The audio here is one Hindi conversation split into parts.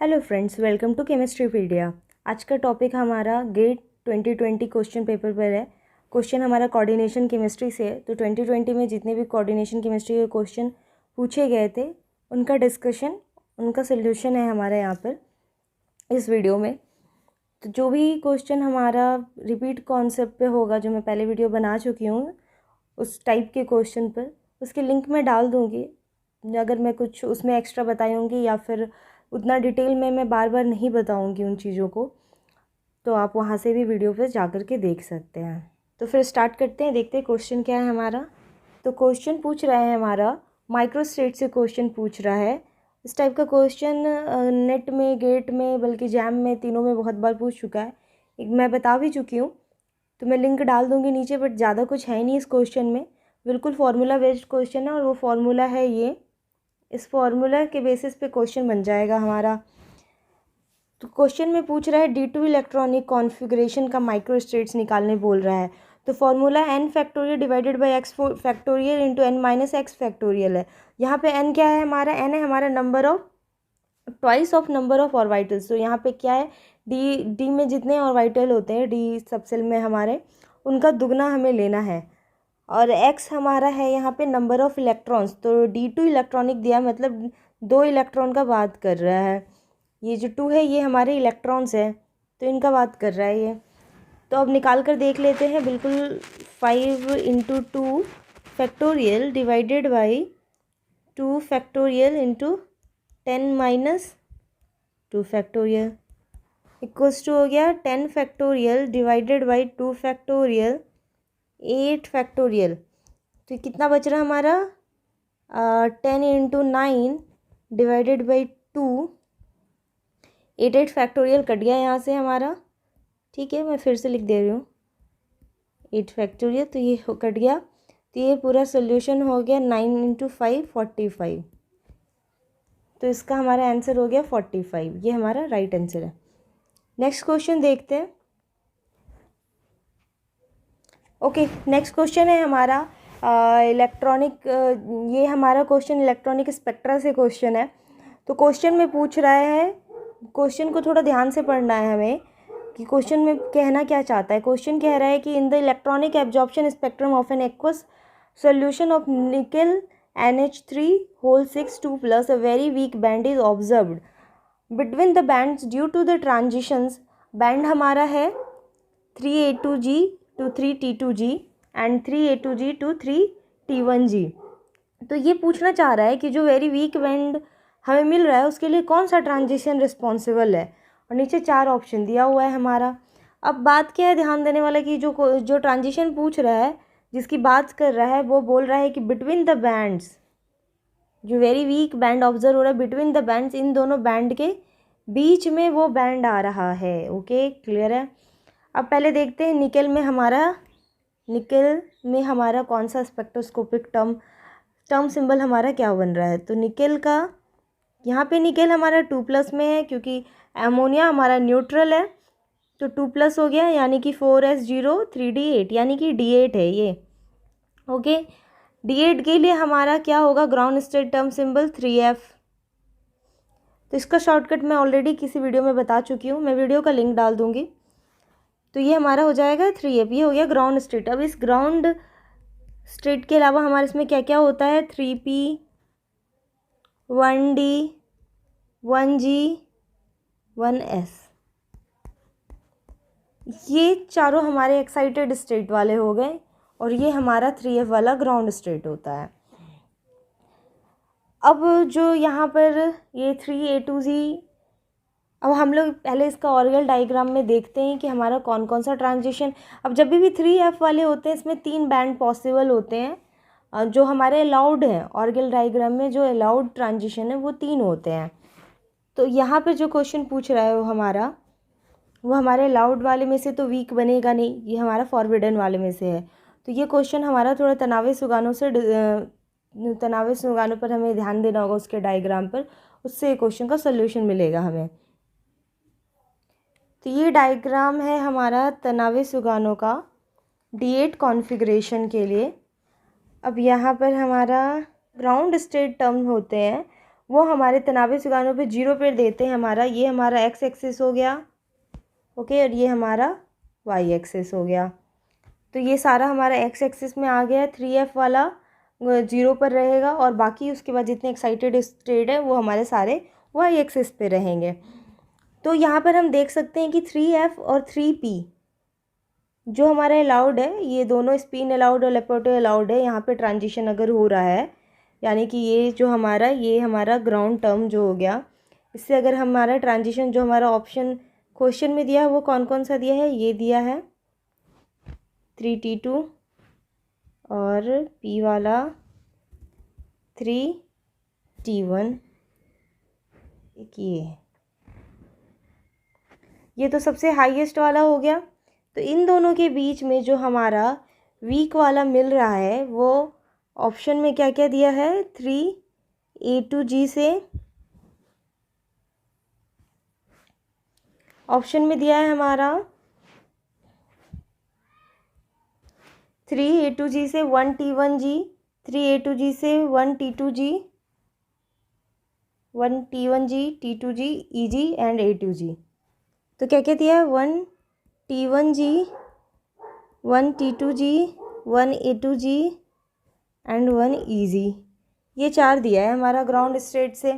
Hello friends, welcome to Chemistrypedia. आज का टॉपिक हमारा गेट 2020 क्वेश्चन पेपर पर है। क्वेश्चन हमारा कोऑर्डिनेशन केमिस्ट्री से है। तो 2020 में जितने भी कोऑर्डिनेशन केमिस्ट्री के क्वेश्चन पूछे गए थे उनका डिस्कशन, उनका सल्यूशन है हमारे यहाँ पर इस वीडियो में। तो जो भी क्वेश्चन हमारा रिपीट कॉन्सेप्ट पे होगा, जो मैं पहले वीडियो बना चुकी हूँ उस टाइप के क्वेश्चन पर, उसके लिंक मैं डाल दूँगी। अगर मैं कुछ उसमें एक्स्ट्रा बताऊँगी या फिर उतना डिटेल में मैं बार बार नहीं बताऊंगी उन चीज़ों को, तो आप वहाँ से भी वीडियो पे जा कर के देख सकते हैं। तो फिर स्टार्ट करते हैं, देखते हैं क्वेश्चन क्या है हमारा। तो क्वेश्चन पूछ रहा है हमारा माइक्रोस्टेट से क्वेश्चन पूछ रहा है। इस टाइप का क्वेश्चन नेट में, गेट में, बल्कि जैम में, तीनों में बहुत बार पूछ चुका है। एक मैं बता भी चुकी हूँ, तो मैं लिंक डाल दूँगी नीचे। बट ज़्यादा कुछ है नहीं इस क्वेश्चन में, बिल्कुल फार्मूला बेस्ड क्वेश्चन है। और वो फार्मूला है ये, इस फॉर्मूला के बेसिस पे क्वेश्चन बन जाएगा हमारा। तो क्वेश्चन में पूछ रहा है D2 इलेक्ट्रॉनिक कॉन्फ़िगरेशन का माइक्रोस्टेट्स निकालने बोल रहा है। तो formula n factorial divided by x factorial into n minus x factorial है। यहाँ पे n क्या है हमारा? n है हमारा number of, twice of number of orbitals. तो यहाँ पे क्या है, d में जितने ऑर्बिटल होते हैं d सबसेल में हमारे, उनका दुगना हमें लेना है। और x हमारा है यहाँ पे नंबर ऑफ़ इलेक्ट्रॉन्स। तो D2 इलेक्ट्रॉनिक दिया, मतलब 2 इलेक्ट्रॉन का बात कर रहा है। ये जो 2 है ये हमारे इलेक्ट्रॉन्स है, तो इनका बात कर रहा है ये। तो अब निकाल कर देख लेते हैं। बिल्कुल 5 into 2 factorial divided by 2 factorial into 10 minus 2 factorial equals to हो गया 10 factorial divided by 2 factorial 8 factorial. तो कितना बच रहा हमारा? 10 into 9 divided by 2, 8 factorial cut गया यहाँ से हमारा। ठीक है, मैं फिर से लिख दे रही हूँ 8 फैक्टोरियल, तो ये कट गया। तो ये पूरा सोल्यूशन हो गया 9 इंटू 5 45। तो इसका हमारा आंसर हो गया 45। ये हमारा राइट आंसर है। नेक्स्ट क्वेश्चन देखते हैं। ओके, नेक्स्ट क्वेश्चन है हमारा इलेक्ट्रॉनिक। ये हमारा क्वेश्चन इलेक्ट्रॉनिक स्पेक्ट्रा से क्वेश्चन है। तो क्वेश्चन में पूछ रहा है, क्वेश्चन को थोड़ा ध्यान से पढ़ना है हमें कि क्वेश्चन में कहना क्या चाहता है। क्वेश्चन कह रहा है कि in the electronic absorption spectrum of an aqueous solution of निकल NH3(6)2+ a very weak band is observed between the bands due to the transitions। Band हमारा है 3A2G to 3T2G and 3A2G to 3T1G। तो ये पूछना चाह रहा है कि जो वेरी वीक बैंड हमें मिल रहा है उसके लिए कौन सा ट्रांजिशन रिस्पॉन्सिबल है। और नीचे 4 ऑप्शन दिया हुआ है हमारा। अब बात क्या है ध्यान देने वाला कि जो ट्रांजिशन पूछ रहा है, जिसकी बात कर रहा है, वो बोल रहा है कि बिटवीन द बैंड्स, जो वेरी वीक बैंड ऑब्जर्व हो रहा है बिटवीन द बैंड्स, इन दोनों बैंड के बीच में वो बैंड आ रहा है। ओके, क्लियर है। अब पहले देखते हैं निकल में हमारा कौन सा स्पेक्ट्रोस्कोपिक टर्म सिंबल हमारा क्या बन रहा है। तो निकल का यहाँ पे निकल हमारा 2+ में है, क्योंकि एमोनिया हमारा न्यूट्रल है। तो 2+ हो गया, यानी कि 4s0 3d8, यानी कि d8 है ये। ओके, d8 के लिए हमारा क्या होगा? Ground state term symbol 3f। तो इसका शॉर्टकट मैं ऑलरेडी किसी वीडियो में बता चुकी हूँ, मैं वीडियो का लिंक डाल दूँगी। तो ये हमारा हो जाएगा 3f। ये हो गया ग्राउंड स्टेट। अब इस ग्राउंड स्टेट के अलावा हमारे इसमें क्या क्या होता है? 3p 1d 1g 1s। ये चारों हमारे एक्साइटेड स्टेट वाले हो गए, और ये हमारा 3f वाला ग्राउंड स्टेट होता है। अब जो यहाँ पर ये 3A2G, अब हम लोग पहले इसका ऑर्गल डायग्राम में देखते हैं कि हमारा कौन कौन सा ट्रांजिशन। अब जब भी 3f वाले होते हैं, इसमें 3 बैंड पॉसिबल होते हैं जो हमारे अलाउड हैं। ऑर्गल डायग्राम में जो अलाउड ट्रांजिशन है वो 3 होते हैं। तो यहाँ पर जो क्वेश्चन पूछ रहा है वो हमारे अलाउड वाले में से तो वीक बनेगा नहीं, ये हमारा फॉरबिडन वाले में से है। तो ये क्वेश्चन हमारा थोड़ा तनावे सुगानों पर हमें ध्यान देना होगा, उसके डायग्राम पर, उससे क्वेश्चन का सल्यूशन मिलेगा हमें। तो ये डायग्राम है हमारा तनावे सुगानों का D8 कॉन्फ़िगरेशन के लिए। अब यहाँ पर हमारा ग्राउंड स्टेट टर्म होते हैं, वो हमारे तनावे सुगानों पे 0 पे देते हैं हमारा, ये हमारा x एक्सिस हो गया, ओके, और ये हमारा y एक्सिस हो गया। तो ये सारा हमारा x एक्सिस में आ गया, 3f वाला 0 पर रहेगा और बाकी उसके बाद जितने एक्साइटेड स्टेट है वो हमारे सारे y एक्सिस पे रहेंगे। तो यहाँ पर हम देख सकते हैं कि 3f और 3p जो हमारा अलाउड है, ये दोनों स्पिन अलाउड और लेपोर्टे अलाउड है। यहाँ पे ट्रांजिशन अगर हो रहा है, यानी कि ये हमारा ग्राउंड टर्म जो हो गया, इससे अगर हमारा ट्रांजिशन जो हमारा ऑप्शन क्वेश्चन में दिया है वो कौन कौन सा दिया है, ये दिया है 3t2 और p वाला 3t1, एक ये तो सबसे हाईएस्ट वाला हो गया। तो इन दोनों के बीच में जो हमारा वीक वाला मिल रहा है वो ऑप्शन में क्या क्या दिया है, 3a2g से ऑप्शन में दिया है हमारा 3a2g से 1t1g, 3a2g से 1t2g, 1t1g, t2g, eg and a2g। तो क्या क्या दिया है, 1t1g, 1t2g, 1a2g and 1eg, ये 4 दिया है हमारा ग्राउंड स्टेट से।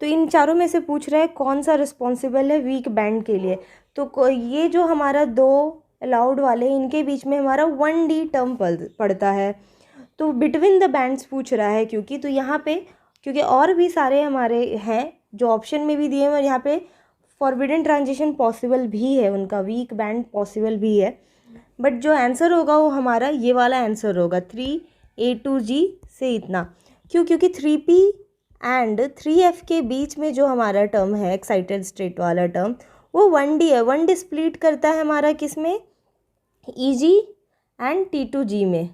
तो इन चारों में से पूछ रहा है कौन सा रिस्पॉन्सिबल है वीक बैंड के लिए। तो ये जो हमारा 2 अलाउड वाले इनके बीच में हमारा 1d टर्म पड़ता है, तो बिटवीन द बैंड्स पूछ रहा है क्योंकि, तो यहाँ पे क्योंकि और भी सारे हमारे हैं जो ऑप्शन में भी दिए हैं और यहाँ पे फॉरबिडन ट्रांजिशन पॉसिबल भी है, उनका वीक बैंड पॉसिबल भी है, बट जो आंसर होगा वो हमारा ये वाला आंसर होगा 3a2g से इतना। क्यों, क्योंकि 3p एंड 3f के बीच में जो हमारा टर्म है एक्साइटेड स्टेट वाला टर्म वो 1d है, 1d स्प्लिट करता है हमारा किस में, eg एंड t2g में,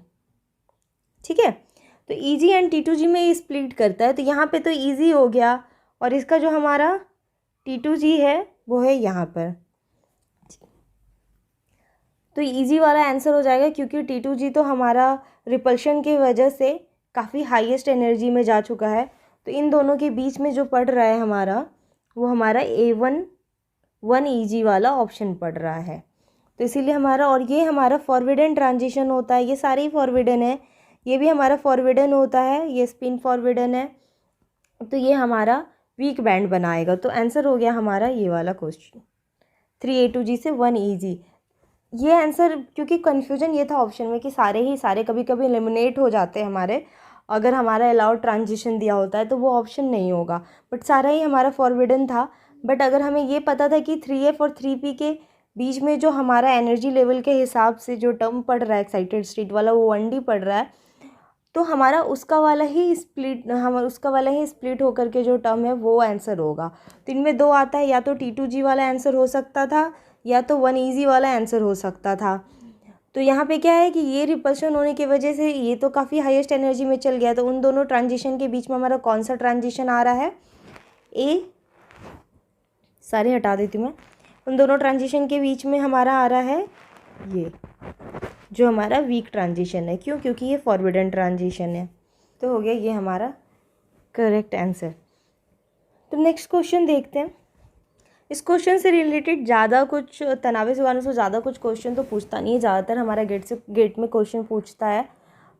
ठीक है। तो eg एंड t2g में ये स्प्लिट करता है, तो यहाँ पे तो ईजी हो गया और इसका जो हमारा t2g है वो है यहाँ पर, तो इजी वाला आंसर हो जाएगा क्योंकि t2g तो हमारा रिपल्शन की वजह से काफ़ी हाईएस्ट एनर्जी में जा चुका है। तो इन दोनों के बीच में जो पड़ रहा है हमारा वो हमारा a1 1eg वाला ऑप्शन पड़ रहा है। तो इसीलिए हमारा, और ये हमारा फॉरबिडन ट्रांजिशन होता है, ये सारे ही फॉरबिडन है, ये भी हमारा फॉरबिडन होता है, ये स्पिन फॉरबिडन है, तो ये हमारा वीक बैंड बनाएगा। तो आंसर हो गया हमारा ये वाला क्वेश्चन 3a2g से 1eg। ये आंसर, क्योंकि कन्फ्यूजन ये था ऑप्शन में कि सारे कभी कभी एलिमिनेट हो जाते हैं हमारे, अगर हमारा अलाउड ट्रांजिशन दिया होता है तो वो ऑप्शन नहीं होगा, बट सारा ही हमारा फॉरबिडन था। बट अगर हमें ये पता था कि 3f और 3p के बीच में जो हमारा एनर्जी लेवल के हिसाब से जो टर्म पड़ रहा है एक्साइटेड स्टेट वाला वो 1d पड़ रहा है, तो हमारा उसका वाला ही स्प्लिट होकर के जो टर्म है वो आंसर होगा। तो इनमें 2 आता है, या तो t2g वाला आंसर हो सकता था या तो 1eg वाला आंसर हो सकता था। तो यहाँ पे क्या है कि ये रिपल्शन होने की वजह से ये तो काफ़ी हाईएस्ट एनर्जी में चल गया, तो उन दोनों ट्रांजिशन के बीच में हमारा कौन सा ट्रांजिशन आ रहा है, सारे हटा देती हूँ मैं, उन दोनों ट्रांजिशन के बीच में हमारा आ रहा है ये जो हमारा वीक ट्रांजिशन है। क्यों, क्योंकि ये फॉरबिडन ट्रांजिशन है। तो हो गया ये हमारा करेक्ट आंसर। तो नेक्स्ट क्वेश्चन देखते हैं। इस क्वेश्चन से रिलेटेड ज़्यादा कुछ तनावे सुगानों से ज़्यादा कुछ क्वेश्चन तो पूछता नहीं है, ज़्यादातर हमारा गेट में क्वेश्चन पूछता है,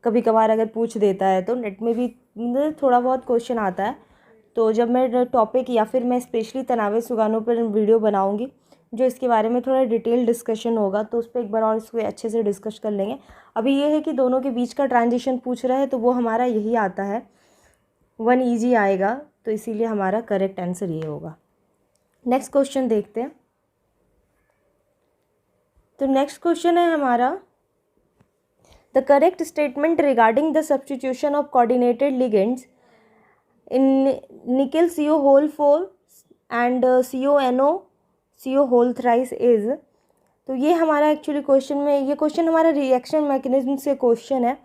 कभी कभार अगर पूछ देता है तो नेट में भी थोड़ा बहुत क्वेश्चन आता है। तो जब मैं टॉपिक या फिर मैं स्पेशली तनावे सुगानों पर वीडियो बनाऊंगी जो इसके बारे में थोड़ा डिटेल डिस्कशन होगा, तो उस पर एक बार और इसको अच्छे से डिस्कस कर लेंगे। अभी ये है कि दोनों के बीच का ट्रांजिशन पूछ रहा है, तो वो हमारा यही आता है 1eg आएगा, तो इसीलिए हमारा करेक्ट आंसर ये होगा। नेक्स्ट क्वेश्चन देखते हैं। तो नेक्स्ट क्वेश्चन है हमारा, the correct statement regarding the substitution of coordinated ligands in nickel CO whole 4 and CO whole thrice is. तो ये हमारा एक्चुअली क्वेश्चन में, ये क्वेश्चन हमारा रिएक्शन मैकेनिज्म से क्वेश्चन है,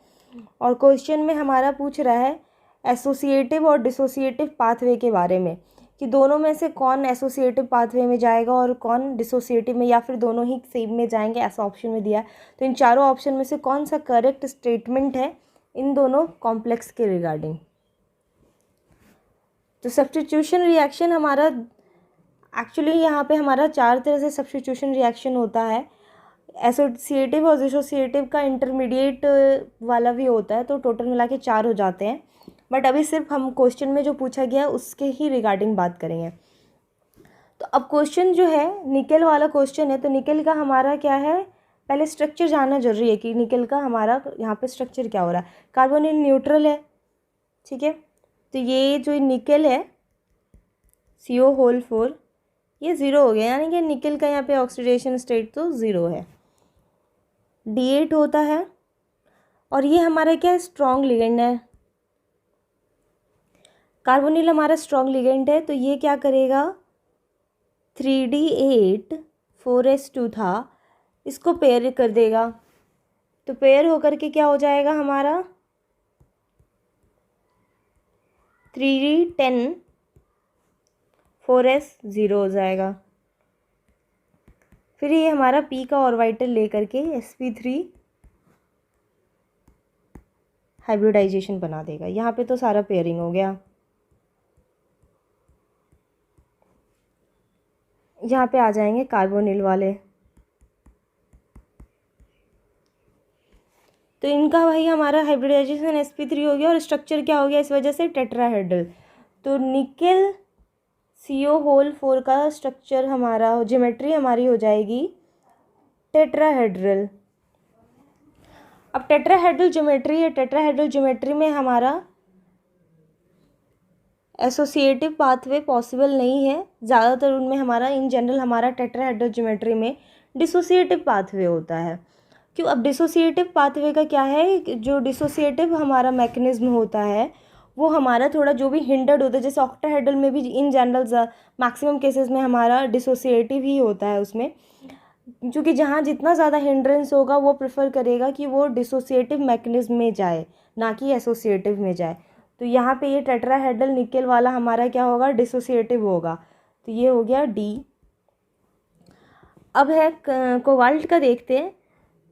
और क्वेश्चन में हमारा पूछ रहा है एसोसिएटिव और डिसोसिएटिव पाथवे के बारे में, कि दोनों में से कौन एसोसिएटिव पाथवे में जाएगा और कौन डिसोसिएटिव में, या फिर दोनों ही सेम में जाएंगे, ऐसा ऑप्शन में दिया है। तो इन चारों ऑप्शन में से कौन सा करेक्ट स्टेटमेंट है इन दोनों कॉम्प्लेक्स के रिगार्डिंग। तो सब्स्टिट्यूशन रिएक्शन हमारा एक्चुअली यहाँ पे हमारा 4 तरह से सब्स्टिट्यूशन रिएक्शन होता है। एसोसिएटिव और डिसोसिएटिव का इंटरमीडिएट वाला भी होता है, तो टोटल मिला के 4 हो जाते हैं। बट अभी सिर्फ हम क्वेश्चन में जो पूछा गया उसके ही रिगार्डिंग बात करेंगे। तो अब क्वेश्चन जो है निकेल वाला क्वेश्चन है, तो निकेल का हमारा क्या है, पहले स्ट्रक्चर जानना जरूरी है कि निकेल का हमारा यहाँ पे स्ट्रक्चर क्या हो रहा है। कार्बोनिल न्यूट्रल है, ठीक है। तो ये जो निकेल है CO4 ये 0 हो गया, यानी कि निकेल का यहाँ पे ऑक्सीडेशन स्टेट तो 0 है। D8 होता है और ये हमारा क्या है, स्ट्रॉन्ग लिगेंड है। कार्बोनिल हमारा स्ट्रॉन्ग लिगेंड है, तो ये क्या करेगा, 3D8 4S2 था, इसको पेयर कर देगा। तो पेयर होकर के क्या हो जाएगा हमारा 3D10 4S0 हो जाएगा। फिर ये हमारा P का ऑर्बिटल लेकर के sp3 हाइब्रिडाइजेशन बना देगा। यहाँ पे तो सारा पेयरिंग हो गया। यहाँ पे आ जाएंगे कार्बोनिल वाले, तो इनका भाई हमारा हाइब्रिडाइजेशन sp3 हो गया और स्ट्रक्चर क्या हो गया इस वजह से, टेट्राहेड्रल। तो निकेल CO4 का स्ट्रक्चर हमारा, ज्योमेट्री हमारी हो जाएगी टेट्राहेड्रल। अब टेट्राहेड्रल ज्योमेट्री है, टेट्राहेड्रल ज्योमेट्री में हमारा एसोसिएटिव पाथवे पॉसिबल नहीं है, ज़्यादातर उनमें हमारा इन जनरल हमारा टेट्राहेड्रल ज्योमेट्री में डिसोसिएटिव पाथवे होता है। क्यों, अब डिसोसिएटिव पाथवे का क्या है, जो डिसोसिएटिव हमारा मैकेनिज्म होता है वो हमारा थोड़ा जो भी हिंडर्ड होता है, जैसे ऑक्टाहेड्रल में भी इन जनरल मैक्सिमम केसेस में हमारा डिसोसिएटिव ही होता है उसमें, क्योंकि जहाँ जितना ज़्यादा हिंड्रेंस होगा वो प्रेफर करेगा कि वो डिसोसिएटिव मैकेनिज्म में जाए, ना कि एसोसिएटिव में जाए। तो यहाँ पे ये टेट्राहेड्रल निकेल वाला हमारा क्या होगा, डिसोसिएटिव होगा। तो ये हो गया D। अब है कोबाल्ट का देखते हैं।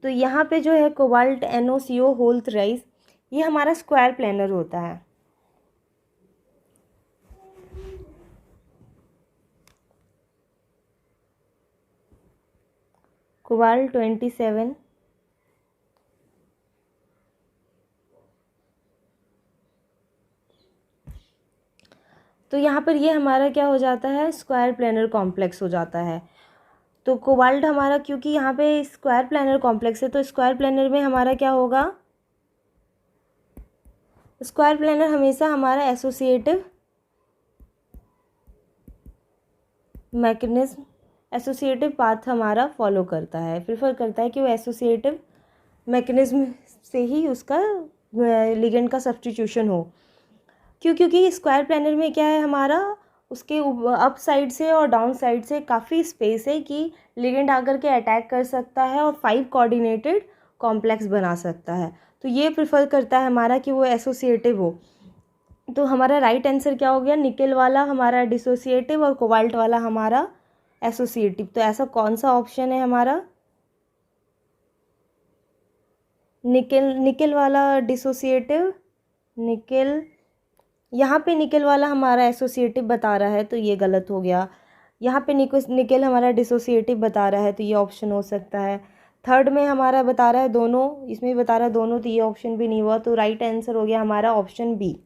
तो यहाँ पे जो है कोबाल्ट NOCO होल थ्राइस, ये हमारा स्क्वायर प्लेनर होता है। कोबाल्ट 27, तो यहाँ पर ये हमारा क्या हो जाता है, स्क्वायर प्लेनर कॉम्प्लेक्स हो जाता है। तो कोबाल्ट हमारा, क्योंकि यहाँ पे स्क्वायर प्लेनर कॉम्प्लेक्स है, तो स्क्वायर प्लेनर में हमारा क्या होगा, स्क्वायर प्लेनर हमेशा हमारा एसोसिएटिव मैकेनिज्म, एसोसिएटिव पाथ हमारा फॉलो करता है, प्रेफर करता है कि वो एसोसिएटिव मैकेनिज्म से ही उसका लिगेंड का सब्स्टिट्यूशन हो। क्योंकि स्क्वायर प्लेनर में क्या है हमारा, उसके अप साइड से और डाउन साइड से काफ़ी स्पेस है कि लिगेंड आकर के अटैक कर सकता है और 5 कोऑर्डिनेटेड कॉम्प्लेक्स बना सकता है। तो ये प्रेफर करता है हमारा कि वो एसोसिएटिव हो। तो हमारा राइट आंसर क्या हो गया, निकेल वाला हमारा डिसोसिएटिव और कोबाल्ट वाला हमारा एसोसिएटिव। तो ऐसा कौन सा ऑप्शन है हमारा, निकेल वाला डिसोसिएटिव, निकेल, यहाँ पे निकेल वाला हमारा एसोसिएटिव बता रहा है तो ये गलत हो गया। यहाँ पे निकेल हमारा डिसोसिएटिव बता रहा है तो ये ऑप्शन हो सकता है। थर्ड में हमारा बता रहा है दोनों, इसमें बता रहा है दोनों, तो ये ऑप्शन भी नहीं हुआ। तो राइट आंसर हो गया हमारा ऑप्शन बी।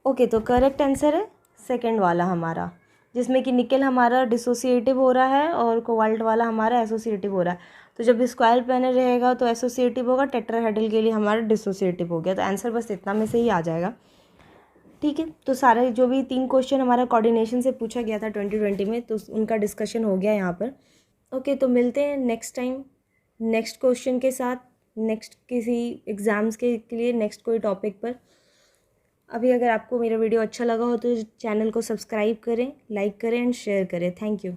ओके, तो करेक्ट आंसर है सेकंड वाला हमारा, जिसमें कि निकेल हमारा डिसोसिएटिव हो रहा है और कोबाल्ट वाला हमारा एसोसिएटिव हो रहा है। तो जब स्क्वायर प्लेनर रहेगा तो एसोसिएटिव होगा, टेट्राहेड्रल के लिए हमारा डिसोसिएटिव हो गया। तो आंसर बस इतना में से ही आ जाएगा, ठीक है। तो सारे जो भी 3 क्वेश्चन हमारा कोऑर्डिनेशन से पूछा गया था 2020 में, तो उनका डिस्कशन हो गया यहाँ पर। ओके, तो मिलते हैं नेक्स्ट टाइम नेक्स्ट क्वेश्चन के साथ, नेक्स्ट किसी एग्ज़ाम्स के लिए नेक्स्ट कोई टॉपिक पर। अभी अगर आपको मेरा वीडियो अच्छा लगा हो तो चैनल को सब्सक्राइब करें, लाइक करें एंड शेयर करें। Thank you.